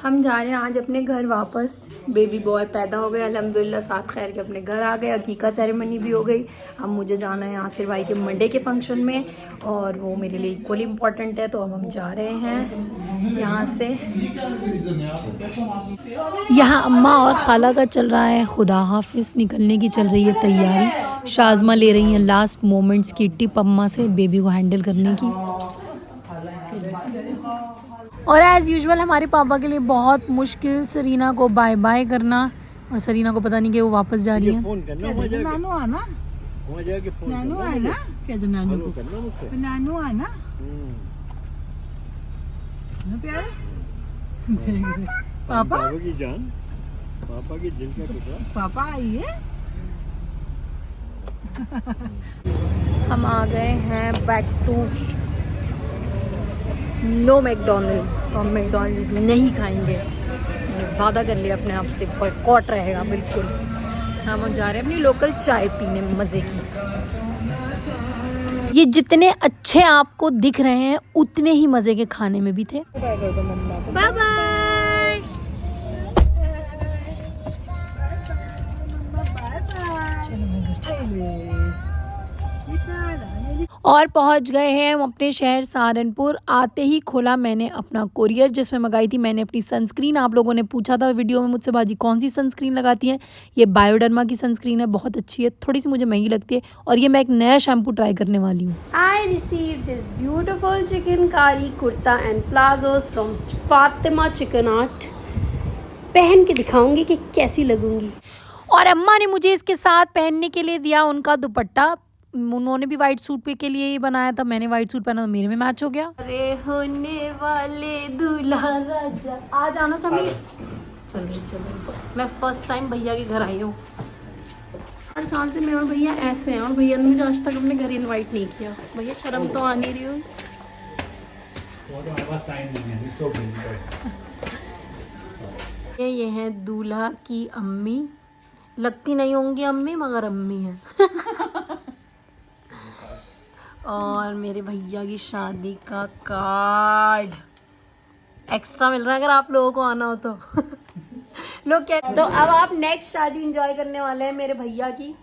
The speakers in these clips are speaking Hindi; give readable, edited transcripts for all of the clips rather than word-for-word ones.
हम जा रहे हैं आज अपने घर वापस। बेबी बॉय पैदा हो गया अल्हम्दुलिल्लाह, साथ खैर के अपने घर आ गए। अकीका सेरेमनी भी हो गई। अब मुझे जाना है आसिर भाई के मंडे के फंक्शन में और वो मेरे लिए इक्वली इम्पॉर्टेंट है, तो अब हम जा रहे हैं यहाँ से। यहाँ अम्मा और खाला का चल रहा है खुदा हाफिज, निकलने की चल रही है तैयारी। शाज़मा ले रही हैं लास्ट मोमेंट्स की टिप अम्मा से बेबी को हैंडल करने की। और एज़ यूजुअल हमारे पापा के लिए बहुत मुश्किल सरीना को बाय बाय करना, और सरीना को पता नहीं कि वो वापस जा रही है। नानू आना, नानू आना, क्या जो नानू को नानू आना प्यारे पापा की जान, पापा की दिल का टुकड़ा, पापा आइए। हम आ गए हैं बैक टू नो मैकडोनल्ड्स, तो हम मैकडोनल्ड्स नहीं खाएंगे। मैंने वादा कर लिया अपने आप से, बॉयकॉट रहेगा बिल्कुल। हम जा रहे हैं अपनी लोकल चाय पीने, मज़े की। ये जितने अच्छे आपको दिख रहे हैं उतने ही मज़े के खाने में भी थे। बाय कर दो मम्मा को। Bye bye. चलो मैं घर चली। और पहुंच गए हैं हम अपने शहर सहारनपुर। आते ही खोला मैंने अपना कोरियर जिसमें मंगाई थी मैंने अपनी सनस्क्रीन। आप लोगों ने पूछा था वीडियो में मुझसे, बाजी कौन सी सनस्क्रीन लगाती हैं। ये बायोडर्मा की सनस्क्रीन है, बहुत अच्छी है, थोड़ी सी मुझे महंगी लगती है। और ये मैं एक नया शैम्पू ट्राई करने वाली हूँ। I receive this beautiful chikankari kurta and palazzos from Fatima chicken art. पहन के दिखाऊंगी कि कैसी लगूंगी। और अम्मा ने मुझे इसके साथ पहनने के लिए दिया उनका दुपट्टा। उन्होंने भी वाइट सूट पे के लिए ही बनाया था, मैंने वाइट सूट पहना तो मेरे में मैच हो गया। अरे होने वाले दूल्हा राजा आ जाना था मेरे। चलो मैं फर्स्ट टाइम भैया के घर आई हूँ। 8 साल से मैं और भैया ऐसे हैं, और भैया ने मुझे आज तक अपने घर इनवाइट नहीं किया। भैया शर्म तो आ नहीं रही हो। ये है दूल्हा की अम्मी, लगती नहीं होंगी अम्मी मगर अम्मी है। और मेरे भैया की शादी का कार्ड एक्स्ट्रा मिल रहा है अगर आप लोगों को आना हो तो। लोग कहते तो अब आप नेक्स्ट शादी एंजॉय करने वाले हैं मेरे भैया की,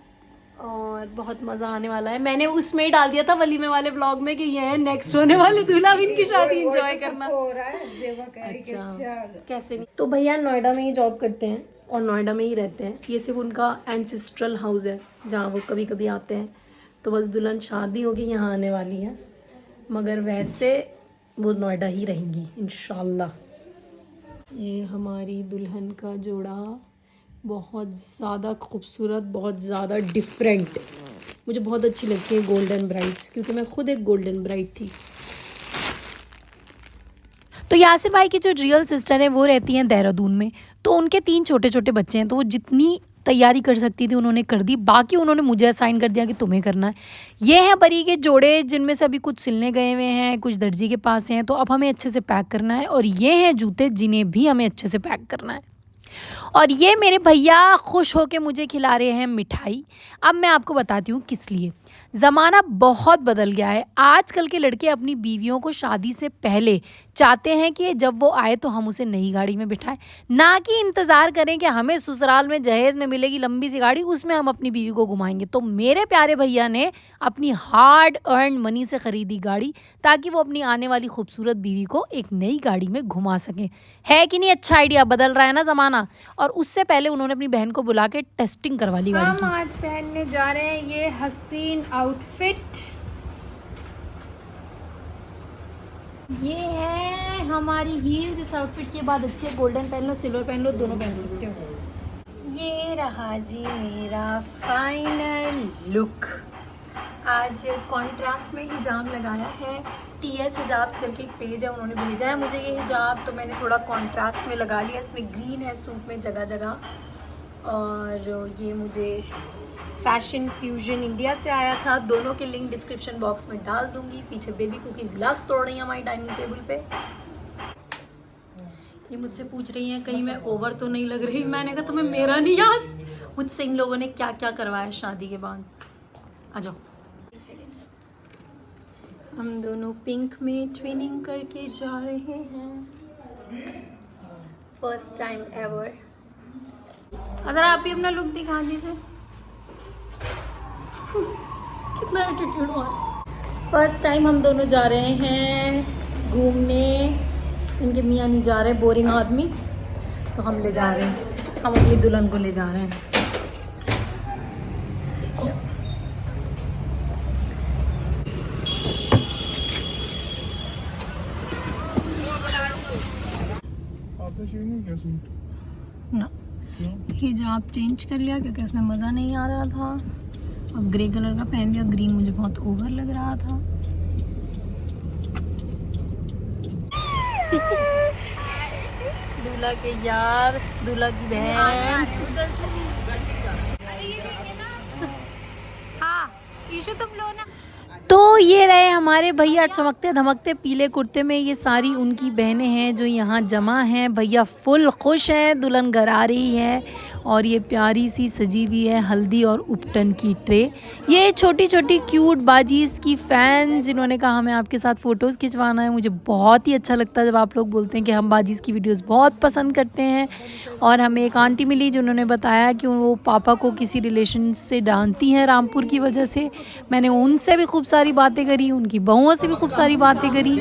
और बहुत मज़ा आने वाला है। मैंने उसमें ही डाल दिया था वलीमे वाले व्लॉग में कि ये है नेक्स्ट होने वाले दूल्हा भी इनकी शादी एंजॉय करना। अच्छा कैसे नहीं, तो भैया नोएडा में ही जॉब करते हैं और नोएडा में ही रहते हैं। ये सिर्फ उनका एंसेस्ट्रल हाउस है जहाँ वो कभी कभी आते हैं। तो बस दुल्हन शादी होगी यहाँ आने वाली है, मगर वैसे वो नोएडा ही रहेंगी इंशाल्लाह। ये हमारी दुल्हन का जोड़ा बहुत ज़्यादा खूबसूरत, बहुत ज़्यादा डिफरेंट। मुझे बहुत अच्छी लगती है गोल्डन ब्राइड्स, क्योंकि मैं खुद एक गोल्डन ब्राइड थी। तो यासिर भाई की जो रियल सिस्टर है वो रहती हैं देहरादून में। तो उनके 3 छोटे छोटे बच्चे हैं, तो वो जितनी तैयारी कर सकती थी उन्होंने कर दी। बाकी उन्होंने मुझे असाइन कर दिया कि तुम्हें करना है। ये है परी के जोड़े जिनमें से अभी कुछ सिलने गए हुए हैं, कुछ दर्जी के पास हैं, तो अब हमें अच्छे से पैक करना है। और ये हैं जूते जिन्हें भी हमें अच्छे से पैक करना है। और ये मेरे भैया खुश होके मुझे खिला रहे हैं मिठाई। अब मैं आपको बताती हूँ किस लिए। ज़माना बहुत बदल गया है। आजकल के लड़के अपनी बीवियों को शादी से पहले चाहते हैं कि जब वो आए तो हम उसे नई गाड़ी में बिठाएं, ना कि इंतज़ार करें कि हमें ससुराल में जहेज़ में मिलेगी लंबी सी गाड़ी, उसमें हम अपनी बीवी को घुमाएंगे। तो मेरे प्यारे भैया ने अपनी हार्ड अर्न मनी से ख़रीदी गाड़ी, ताकि वो अपनी आने वाली खूबसूरत बीवी को एक नई गाड़ी में घुमा सकें। है कि नहीं अच्छा आइडिया? बदल रहा है ना ज़माना। और उससे पहले उन्होंने अपनी बहन को बुला के टेस्टिंग करवा ली गाड़ी की। हम आज पहनने जा रहे हैं ये हसीन आउटफिट। ये है हमारी हील्स। इस आउटफिट के बाद अच्छे गोल्डन पहन लो, सिल्वर पहन लो, दोनों पहन सकते हो। ये रहा जी मेरा फाइनल लुक। आज कंट्रास्ट में हिजाब लगाया है। TS हिजाब्स करके एक पेज है, उन्होंने भेजा है मुझे ये हिजाब, तो मैंने थोड़ा कंट्रास्ट में लगा लिया। इसमें ग्रीन है सूट में जगह जगह। और ये मुझे फैशन फ्यूजन इंडिया से आया था। दोनों के लिंक डिस्क्रिप्शन बॉक्स में डाल दूंगी। पीछे बेबी कुकी ग्लास तोड़ रही है हमारी डाइनिंग टेबल पे। ये मुझसे पूछ रही हैं कहीं मैं ओवर तो नहीं लग रही। मैंने कहा तुम्हें मेरा नहीं याद, मुझसे इन लोगों ने क्या क्या करवाया शादी के बाद। आ जाओ। हम दोनों पिंक में ट्विनिंग करके जा रहे हैं। First time ever. अगर आप भी अपना लुक दिखा दीजिए। कितना एटीट्यूड हुआ। फर्स्ट टाइम हम दोनों जा रहे हैं घूमने। इनके मियाँ नहीं जा रहे, बोरिंग आदमी, तो हम ले जा रहे हैं। हम अपनी दुल्हन को ले जा रहे हैं। ना हिजाब चेंज कर लिया क्योंकि उसमें मज़ा नहीं आ रहा था। अब ग्रे कलर का पहन लिया, ग्रीन मुझे बहुत ओवर लग रहा था। दूल्हा के यार, दूल्हा की बहन। हाँ ईशु तुम लो ना। तो ये रहे हमारे भैया चमकते धमकते पीले कुर्ते में। ये सारी उनकी बहनें हैं जो यहाँ जमा हैं। भैया फुल खुश हैं, दुल्हन घर आ रही है और ये प्यारी सी सजी हुई है हल्दी और उपटन की ट्रे। ये छोटी छोटी क्यूट बाजीज़ की फ़ैन जिन्होंने कहा हमें आपके साथ फ़ोटोज़ खिंचवाना है। मुझे बहुत ही अच्छा लगता है जब आप लोग बोलते हैं कि हम बाजीज़ की वीडियोज़ बहुत पसंद करते हैं। और हमें एक आंटी मिली जिन्होंने बताया कि वो पापा को किसी रिलेशन से जानती हैं रामपुर की वजह से। मैंने उनसे भी खूब सारी बातें करी, उनकी बहुओं से भी खूब सारी बातें करी।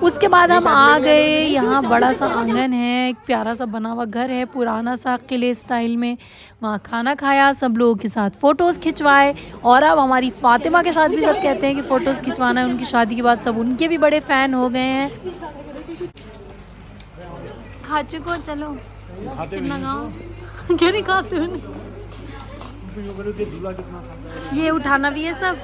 उसके बाद हम आ गए। यहाँ बड़ा सा आंगन है, एक प्यारा सा बना हुआ घर है पुराना सा किले स्टाइल में। वहाँ खाना खाया, सब लोगों के साथ फ़ोटोज़ खिंचवाए। और अब हमारी फ़ातिमा के साथ भी सब कहते हैं कि फ़ोटोज़ खिंचवाना है। उनकी शादी के बाद सब उनके भी बड़े फ़ैन हो गए हैं। खा चुको, चलो कितना गाँव क्या नहीं खाते हो। ये उठाना भी है सब।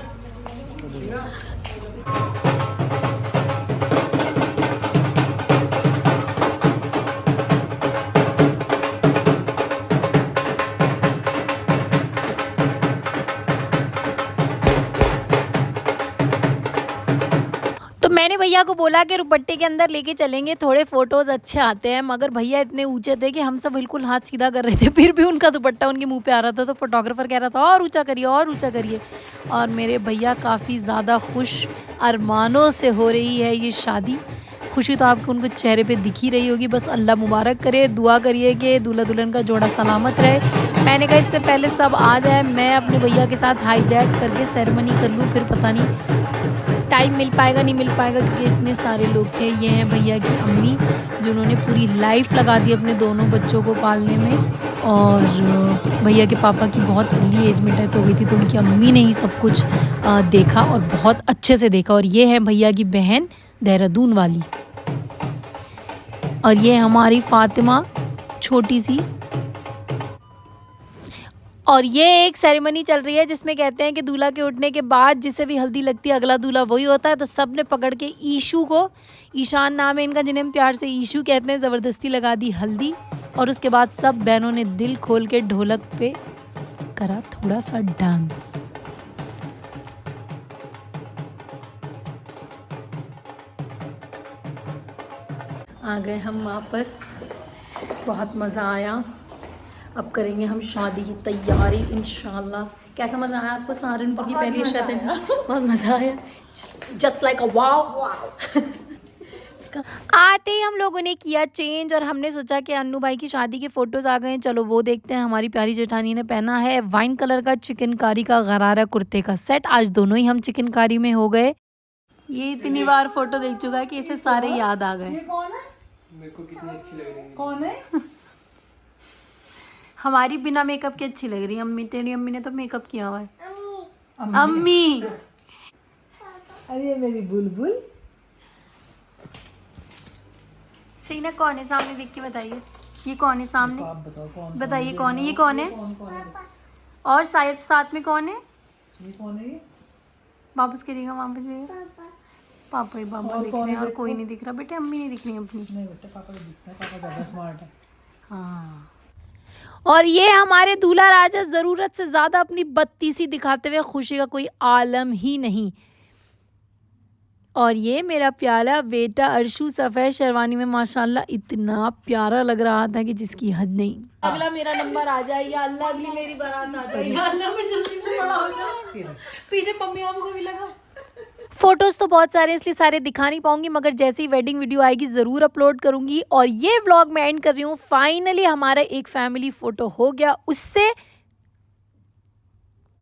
तो मैंने भैया को बोला कि रुपट्टे के अंदर लेके चलेंगे, थोड़े फ़ोटोज़ अच्छे आते हैं। मगर भैया इतने ऊंचे थे कि हम सब बिल्कुल हाथ सीधा कर रहे थे, फिर भी उनका दुपट्टा उनके मुंह पे आ रहा था। तो फोटोग्राफर कह रहा था और ऊंचा करिए और ऊंचा करिए। और मेरे भैया काफ़ी ज़्यादा खुश अरमानों से हो रही है ये शादी। खुशी तो आपको उनको चेहरे पे दिख ही रही होगी। बस अल्लाह मुबारक करे, दुआ करिए कि दूल्हा दुल्हन का जोड़ा सलामत रहे। मैंने कहा इससे पहले सब आ जाए, मैं अपने भैया के साथ हाईजैक करके सेरेमनी कर लूँ, फिर पता नहीं टाइम मिल पाएगा नहीं मिल पाएगा क्योंकि इतने सारे लोग थे। ये हैं भैया की अम्मी जिन्होंने पूरी लाइफ लगा दी अपने दोनों बच्चों को पालने में। और भैया के पापा की बहुत अर्ली एज में डेथ हो गई थी, तो उनकी अम्मी ने ही सब कुछ देखा और बहुत अच्छे से देखा। और ये है भैया की बहन देहरादून वाली। और ये हमारी फ़ातिमा छोटी सी। और ये एक सेरेमनी चल रही है जिसमें कहते हैं कि दूल्हा के उठने के बाद जिसे भी हल्दी लगती है अगला दूल्हा वही होता है। तो सब ने पकड़ के ईशू को, ईशान नाम है इनका जिन्हें हम प्यार से ईशू कहते हैं, ज़बरदस्ती लगा दी हल्दी। और उसके बाद सब बहनों ने दिल खोल के ढोलक पे करा थोड़ा सा डांस। आ गए हम वापस, बहुत मज़ा आया। अब करेंगे हम शादी की तैयारी इंशाल्लाह। कैसा मज़ा आया आपको सहारनपुर की पहली शादी? बहुत मज़ा आया। चलो जस्ट लाइक अ वाव। आते ही हम लोगों ने किया चेंज और हमने सोचा कि अन्नू भाई की शादी के फ़ोटोज़ आ गए हैं, चलो वो देखते हैं। हमारी प्यारी जेठानी ने पहना है वाइन कलर का चिकनकारी का गरारा कुर्ते का सेट। आज दोनों ही हम चिकनकारी में हो गए। ये इतनी बार फ़ोटो देख चुका है कि इसे सारे याद आ गए। ये कौन है? मेरे को कितनी अच्छी लग रही है। कौन है? हमारी बिना मेकअप के अच्छी लग रही है अम्मी। तेरी अम्मी ने तो मेकअप किया हुआ है। अम्मी अरे मेरी बुलबुल। सही ना, कौन है सामने देख के बताइए। ये कौन है सामने? आप बताओ कौन? बताइए कौन है? ये कौन है? कौन है? और शायद साथ में कौन है? ये कौन है? वापस करिएगा, वापस करिएगा। पापा ही पापा दिख रहे हैं और कोई नहीं दिख रहा। बेटे अम्मी नहीं दिख रही अपनी। नहीं बेटा पापा को दिखता है, पापा ज़्यादा स्मार्ट है। हाँ। और ये हमारे दूल्हा राजा ज़रूरत से ज़्यादा अपनी बत्तीसी दिखाते हुए खुशी का कोई आलम ही नहीं। और ये मेरा प्यारा बेटा अर्शु सफ़ेद शेरवानी में माशाल्लाह इतना प्यारा लग रहा था कि जिसकी हद नहीं। अगला मेरा नंबर आ जाए या अल्लाह, अगली मेरी बारात आ जाए या अल्लाह, मैं जल्दी से बड़ा हो जाऊं। पीछे पम्मी आपको भी लगा। फोटोज़ तो बहुत सारे इसलिए सारे दिखा नहीं पाऊंगी, मगर जैसे ही वेडिंग वीडियो आएगी ज़रूर अपलोड करूंगी। और ये व्लॉग मैं एंड कर रही हूँ। फाइनली हमारा एक फैमिली फ़ोटो हो गया, उससे